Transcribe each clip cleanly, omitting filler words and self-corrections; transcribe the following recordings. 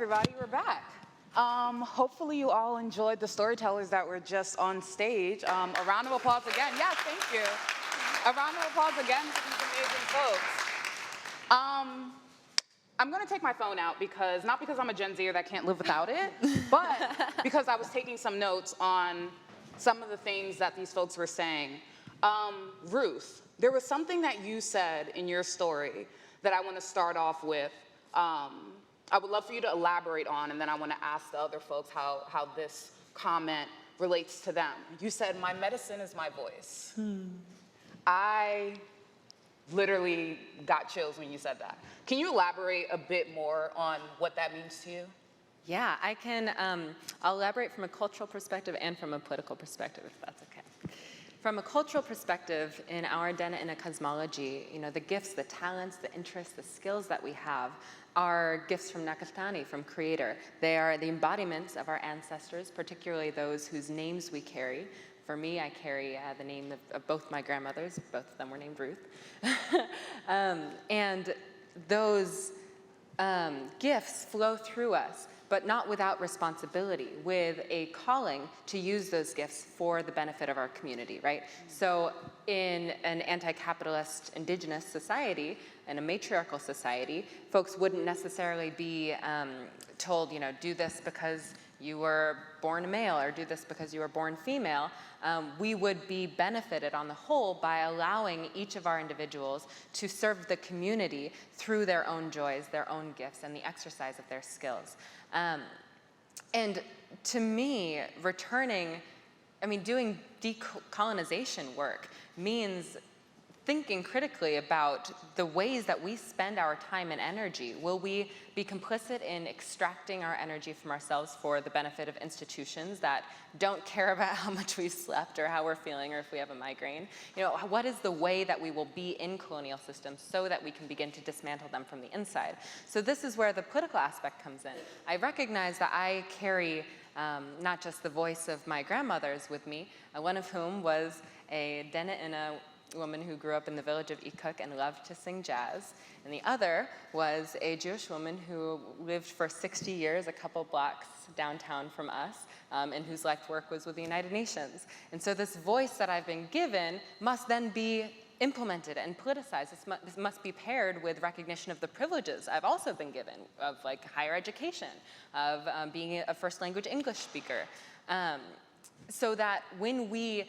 everybody, we're back. Hopefully you all enjoyed the storytellers that were just on stage. A round of applause again. Yes, thank you. A round of applause again to these amazing folks. I'm gonna take my phone out not because I'm a Gen Zer that can't live without it, but because I was taking some notes on some of the things that these folks were saying. Ruth, there was something that you said in your story that I want to start off with. I would love for you to elaborate on, and then I want to ask the other folks how this comment relates to them. You said, my medicine is my voice. I literally got chills when you said that. Can you elaborate a bit more on what that means to you? Yeah, I can. I'll elaborate from a cultural perspective and from a political perspective, if that's okay. From a cultural perspective, in our Dena cosmology, the gifts, the talents, the interests, the skills that we have are gifts from Nakatani, from Creator. They are the embodiments of our ancestors, particularly those whose names we carry. For me, I carry the name of both my grandmothers. Both of them were named Ruth. And those gifts flow through us, but not without responsibility, with a calling to use those gifts for the benefit of our community, right? So in an anti-capitalist indigenous society, in a matriarchal society, folks wouldn't necessarily be told, do this because you were born male or do this because you were born female. We would be benefited on the whole by allowing each of our individuals to serve the community through their own joys, their own gifts, and the exercise of their skills. And to me, doing decolonization work means thinking critically about the ways that we spend our time and energy. Will we be complicit in extracting our energy from ourselves for the benefit of institutions that don't care about how much we've slept or how we're feeling or if we have a migraine? What is the way that we will be in colonial systems so that we can begin to dismantle them from the inside? So this is where the political aspect comes in. I recognize that I carry not just the voice of my grandmothers with me, one of whom was a Dena woman who grew up in the village of Ikuk and loved to sing jazz. And the other was a Jewish woman who lived for 60 years, a couple blocks downtown from us, and whose life work was with the United Nations. And so this voice that I've been given must then be implemented and politicized. This must be paired with recognition of the privileges I've also been given, of higher education, of being a first language English speaker. So that when we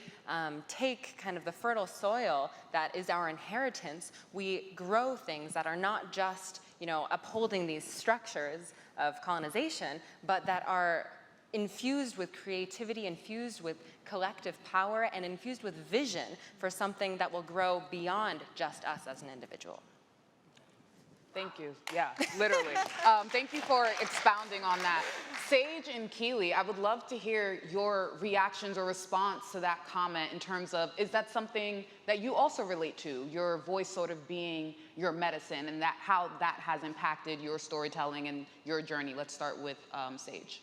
take kind of the fertile soil that is our inheritance, we grow things that are not just, upholding these structures of colonization, but that are infused with creativity, infused with collective power, and infused with vision for something that will grow beyond just us as an individual. Thank you. Yeah, literally. Thank you for expounding on that. Sage and Keely, I would love to hear your reactions or response to that comment in terms of, is that something that you also relate to, your voice sort of being your medicine, and how that has impacted your storytelling and your journey? Let's start with Sage.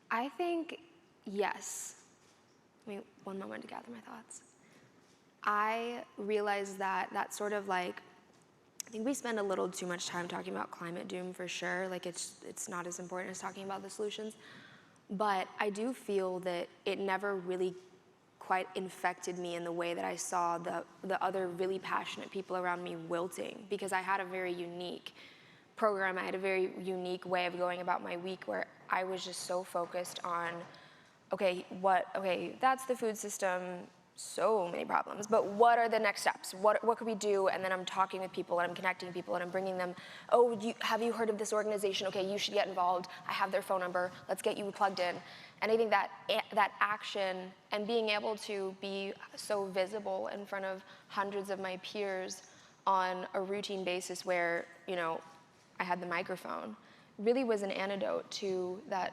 I think yes. Wait, one moment to gather my thoughts. I realized that sort of I think we spend a little too much time talking about climate doom for sure. It's not as important as talking about the solutions. But I do feel that it never really quite infected me in the way that I saw the other really passionate people around me wilting, because I had a very unique program. I had a very unique way of going about my week where I was just so focused on, okay, that's the food system, so many problems, but what are the next steps? What could we do? And then I'm talking with people and I'm connecting people and I'm bringing them, have you heard of this organization? Okay, you should get involved. I have their phone number. Let's get you plugged in. And I think that action and being able to be so visible in front of hundreds of my peers on a routine basis where, I had the microphone really was an antidote to that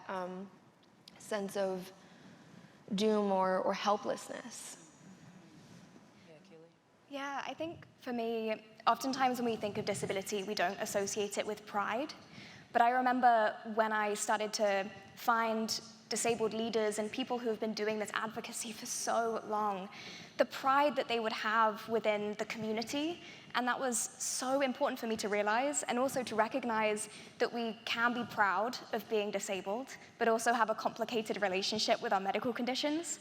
sense of doom or helplessness. Yeah, I think for me, oftentimes when we think of disability, we don't associate it with pride. But I remember when I started to find disabled leaders and people who have been doing this advocacy for so long, the pride that they would have within the community. And that was so important for me to realize, and also to recognize that we can be proud of being disabled, but also have a complicated relationship with our medical conditions.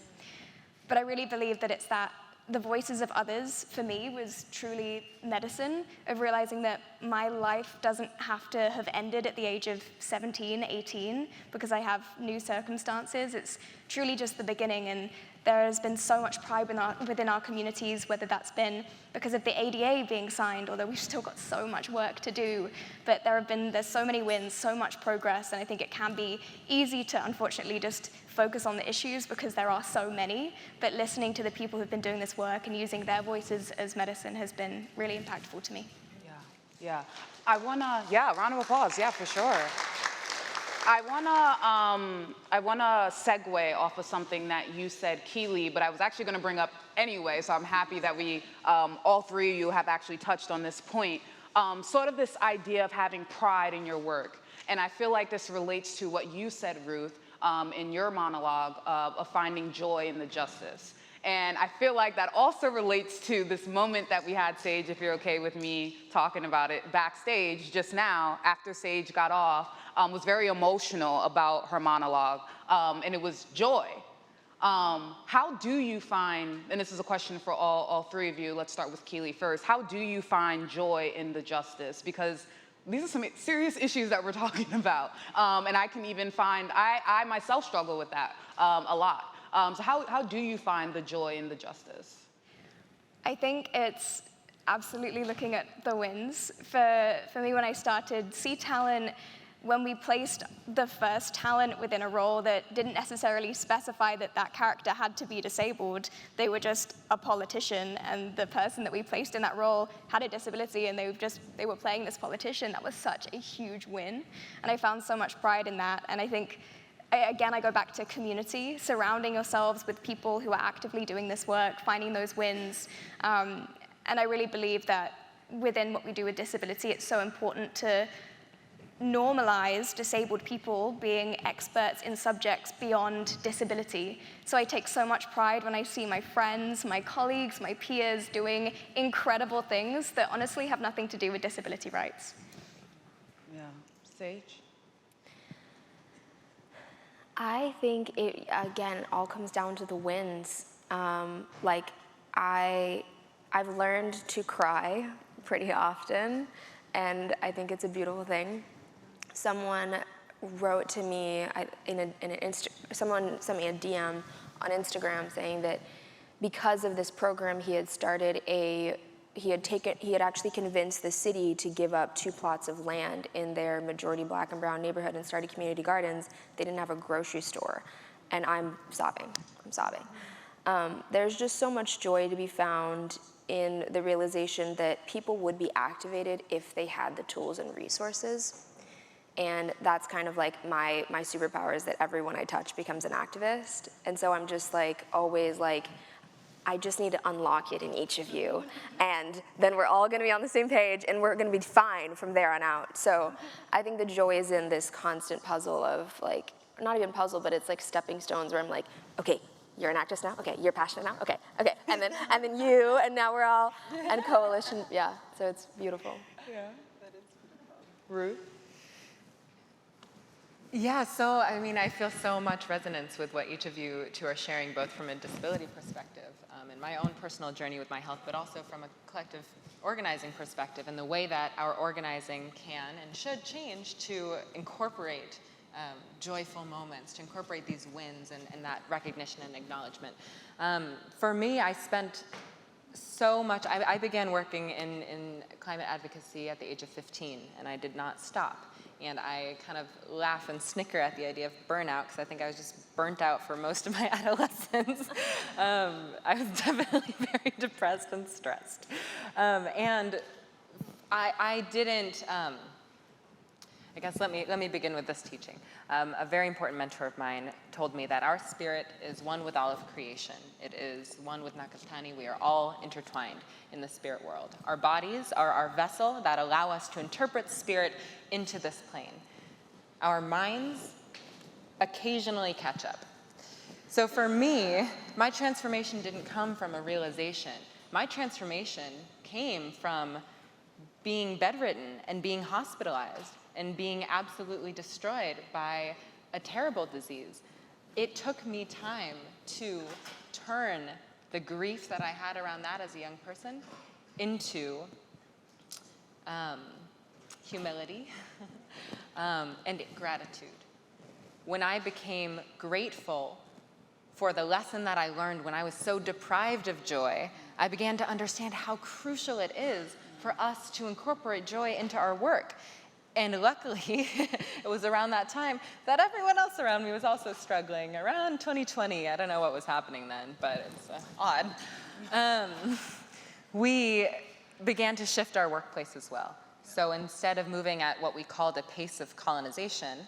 But I really believe that it's that the voices of others, for me, was truly medicine, of realizing that my life doesn't have to have ended at the age of 17, 18, because I have new circumstances. It's truly just the beginning, and there has been so much pride within our communities, whether that's been because of the ADA being signed, although we've still got so much work to do. But there's so many wins, so much progress, and I think it can be easy to, unfortunately, just focus on the issues because there are so many. But listening to the people who've been doing this work and using their voices as medicine has been really impactful to me. Yeah. I wanna, round of applause, for sure. I wanna segue off of something that you said, Keely, but I was actually gonna bring up anyway, so I'm happy that we, all three of you have actually touched on this point. Sort of this idea of having pride in your work. And I feel like this relates to what you said, Ruth, in your monologue of finding joy in the justice. And I feel like that also relates to this moment that we had, Sage, if you're okay with me talking about it, backstage just now, after Sage got off, was very emotional about her monologue, and it was joy. How do you find, and this is a question for all three of you, let's start with Keely first, how do you find joy in the justice? Because these are some serious issues that we're talking about, and I can even find, I myself struggle with that a lot. So how do you find the joy in the justice? I think it's absolutely looking at the wins. For me, when I started C-Talent, when we placed the first talent within a role that didn't necessarily specify that that character had to be disabled, they were just a politician, and the person that we placed in that role had a disability, and they were playing this politician. That was such a huge win, and I found so much pride in that. And I think, again, I go back to community, surrounding yourselves with people who are actively doing this work, finding those wins. And I really believe that within what we do with disability, it's so important to normalize disabled people being experts in subjects beyond disability. So I take so much pride when I see my friends, my colleagues, my peers doing incredible things that honestly have nothing to do with disability rights. Yeah. Sage? I think it, again, all comes down to the wins. I've learned to cry pretty often, and I think it's a beautiful thing. Someone wrote to me, someone sent me a DM on Instagram saying that because of this program he had started, he had actually convinced the city to give up 2 plots of land in their majority Black and brown neighborhood and started community gardens. They didn't have a grocery store, and I'm sobbing. There's just so much joy to be found in the realization that people would be activated if they had the tools and resources. And that's kind of like my superpower, is that everyone I touch becomes an activist. And so I'm just like, always like, I just need to unlock it in each of you. And then we're all gonna be on the same page, and we're gonna be fine from there on out. So I think the joy is in this constant puzzle of like, not even puzzle, but it's like stepping stones where I'm like, okay, you're an activist now? Okay, you're passionate now? Okay. And then you, and now we're all, and coalition, yeah, so it's beautiful. Yeah, that is beautiful. Ruth? Yeah, so I mean, I feel so much resonance with what each of you two are sharing, both from a disability perspective, in my own personal journey with my health, but also from a collective organizing perspective, and the way that our organizing can and should change to incorporate joyful moments, to incorporate these wins and that recognition and acknowledgement. For me, I spent so much, I began working in climate advocacy at the age of 15, and I did not stop. And I kind of laugh and snicker at the idea of burnout, because I think I was just burnt out for most of my adolescence. I was definitely very depressed and stressed. And I didn't, I guess let me begin with this teaching. A very important mentor of mine told me that our spirit is one with all of creation. It is one with Nakastani. We are all intertwined in the spirit world. Our bodies are our vessel that allow us to interpret spirit into this plane. Our minds occasionally catch up. So for me, my transformation didn't come from a realization. My transformation came from being bedridden and being hospitalized and being absolutely destroyed by a terrible disease. It took me time to turn the grief that I had around that as a young person into humility and gratitude. When I became grateful for the lesson that I learned when I was so deprived of joy, I began to understand how crucial it is for us to incorporate joy into our work. And luckily, it was around that time that everyone else around me was also struggling. Around 2020, I don't know what was happening then, but it's odd. We began to shift our workplace as well. So instead of moving at what we called a pace of colonization,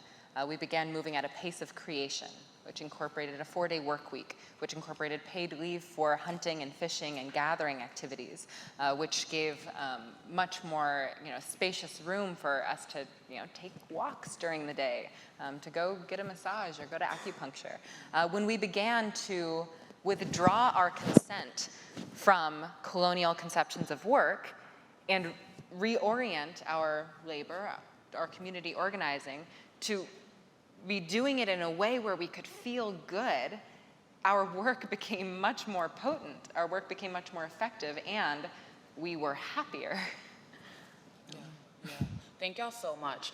we began moving at a pace of creation, which incorporated a 4-day work week, which incorporated paid leave for hunting and fishing and gathering activities, which gave much more spacious room for us to take walks during the day, to go get a massage or go to acupuncture. When we began to withdraw our consent from colonial conceptions of work and reorient our labor, our community organizing, to be doing it in a way where we could feel good, our work became much more potent, our work became much more effective, and we were happier. Yeah. Thank y'all so much.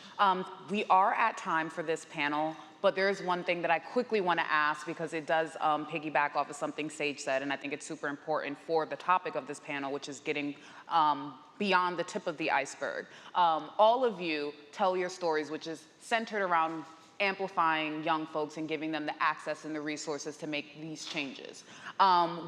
We are at time for this panel, but there's one thing that I quickly want to ask because it does piggyback off of something Sage said, and I think it's super important for the topic of this panel, which is getting beyond the tip of the iceberg. All of you tell your stories, which is centered around amplifying young folks and giving them the access and the resources to make these changes.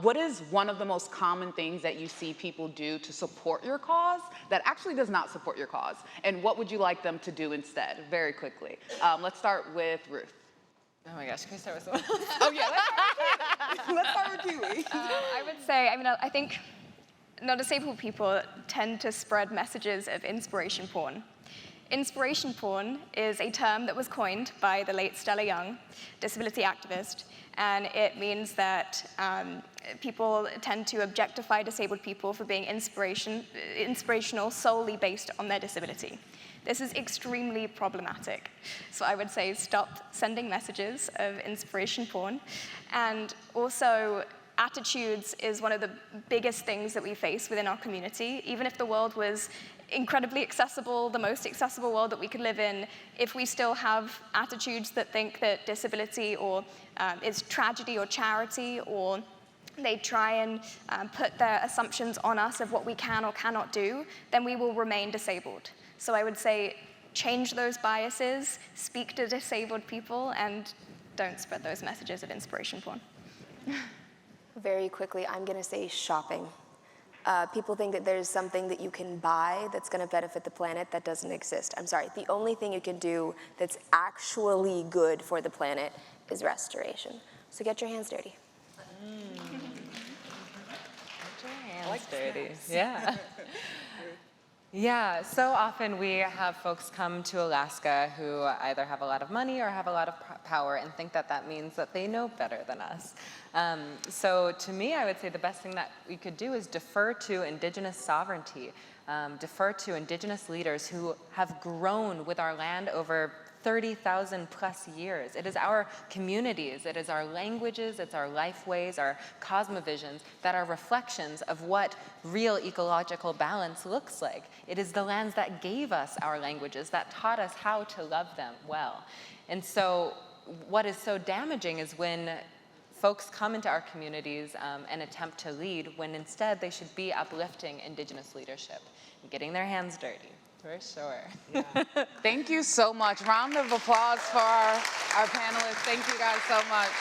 What is one of the most common things that you see people do to support your cause that actually does not support your cause? And what would you like them to do instead, very quickly? Let's start with Ruth. Oh my gosh, can we start with someone else? Oh yeah, let's start with Keely. I would say, I think non-disabled people tend to spread messages of inspiration porn. Inspiration porn is a term that was coined by the late Stella Young, disability activist, and it means that people tend to objectify disabled people for being inspirational solely based on their disability. This is extremely problematic. So I would say stop sending messages of inspiration porn. And also, attitudes is one of the biggest things that we face within our community. Even if the world was incredibly accessible, the most accessible world that we could live in, if we still have attitudes that think that disability or is tragedy or charity, or they try and put their assumptions on us of what we can or cannot do, then we will remain disabled. So I would say change those biases, speak to disabled people, and don't spread those messages of inspiration porn. Very quickly, I'm going to say shopping. People think that there's something that you can buy that's going to benefit the planet that doesn't exist. I'm sorry, the only thing you can do that's actually good for the planet is restoration. So get your hands dirty. Get your hands dirty. Yeah. Yeah, so often we have folks come to Alaska who either have a lot of money or have a lot of power and think that that means that they know better than us. So to me, I would say the best thing that we could do is defer to indigenous sovereignty, defer to indigenous leaders who have grown with our land over 30,000 plus years. It is our communities, it is our languages, it's our lifeways, our cosmovisions that are reflections of what real ecological balance looks like. It is the lands that gave us our languages, that taught us how to love them well. And so what is so damaging is when folks come into our communities and attempt to lead, when instead they should be uplifting indigenous leadership and getting their hands dirty. For sure. Yeah. Thank you so much. Round of applause for our panelists. Thank you guys so much.